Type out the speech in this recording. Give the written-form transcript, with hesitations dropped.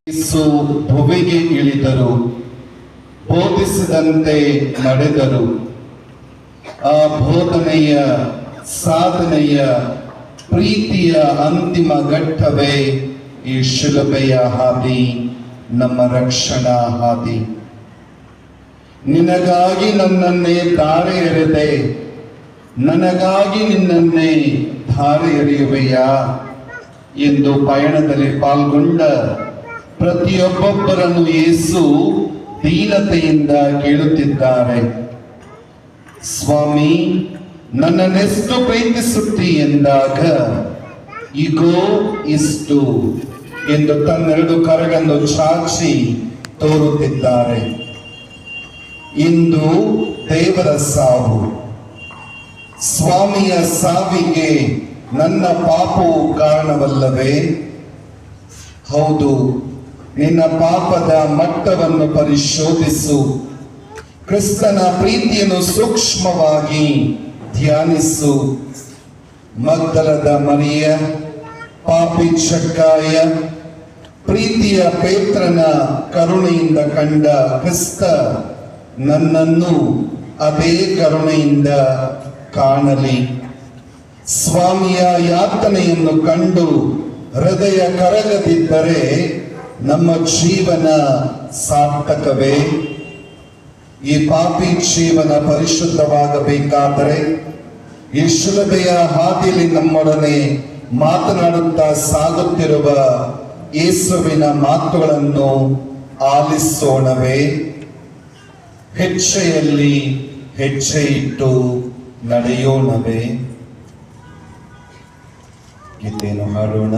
ಯೇಸು ಭುವಿಗೆ ಇಳಿದರು, ಬೋಧಿಸಿದಂತೆ ನಡೆದರು. ಆ ಬೋಧನೆಯ ಸಾಧನೆಯ ಪ್ರೀತಿಯ ಅಂತಿಮ ಘಟ್ಟವೇ ಈ ಶಿಲುಬೆಯ ಹಾದಿ, ನಮ್ಮ ರಕ್ಷಣಾ ಹಾದಿ. ನಿನಗಾಗಿ ನನ್ನನ್ನೇ ಧಾರೆ ಎರೆದೆ, ನನಗಾಗಿ ನಿನ್ನನ್ನೇ ಧಾರೆ ಎರೆಯುವೆಯಾ ಎಂದು ಪಯಣದಲ್ಲಿ ಪಾಲ್ಗೊಂಡ ಪ್ರತಿಯೊಬ್ಬೊಬ್ಬರನ್ನು ಯೇಸು ದೀನತೆಯಿಂದ ಕೇಳುತ್ತಿದ್ದಾರೆ. ಸ್ವಾಮಿ, ನನ್ನನ್ನೆಷ್ಟು ಪ್ರೀತಿಸುತ್ತಿ ಎಂದಾಗ ಇಗೋ ಇಷ್ಟು ಎಂದು ತನ್ನೆರಡು ಕರಗಳನ್ನು ಚಾಚಿ ತೋರುತ್ತಿದ್ದಾರೆ. ಇಂದು ದೇವರ ಸಾವು. ಸ್ವಾಮಿಯ ಸಾವಿಗೆ ನನ್ನ ಪಾಪವು ಕಾರಣವಲ್ಲವೇ? ಹೌದು, ನಿನ್ನ ಪಾಪದ ಮಟ್ಟವನ್ನು ಪರಿಶೋಧಿಸು. ಕ್ರಿಸ್ತನ ಪ್ರೀತಿಯನ್ನು ಸೂಕ್ಷ್ಮವಾಗಿ ಧ್ಯಾನಿಸು. ಮಗ್ದಲದ ಮರಿಯ, ಪಾಪಿ ಚಕ್ಕಾಯ, ಪ್ರೀತಿಯ ಪೇತ್ರನ ಕರುಣೆಯಿಂದ ಕಂಡ ಕ್ರಿಸ್ತ ನನ್ನನ್ನು ಅದೇ ಕರುಣೆಯಿಂದ ಕಾಣಲಿ. ಸ್ವಾಮಿಯ ಯಾತನೆಯನ್ನು ಕಂಡು ಹೃದಯ ಕರಗದಿದ್ದರೆ ನಮ್ಮ ಜೀವನ ಸಾರ್ಥಕವೇ? ಈ ಪಾಪಿ ಜೀವನ ಪರಿಶುದ್ಧವಾಗಬೇಕಾದರೆ ಈ ಶಿಲುಬೆಯ ಹಾದಿಯಲ್ಲಿ ನಮ್ಮೊಡನೆ ಮಾತನಾಡುತ್ತಾ ಸಾಗುತ್ತಿರುವ ಯೇಸುವಿನ ಮಾತುಗಳನ್ನು ಆಲಿಸೋಣವೇ? ಹೆಜ್ಜೆಯಲ್ಲಿ ಹೆಜ್ಜೆ ಇಟ್ಟು ನಡೆಯೋಣವೇ? ಗೀತೆಯನ್ನು ಹಾಡೋಣ.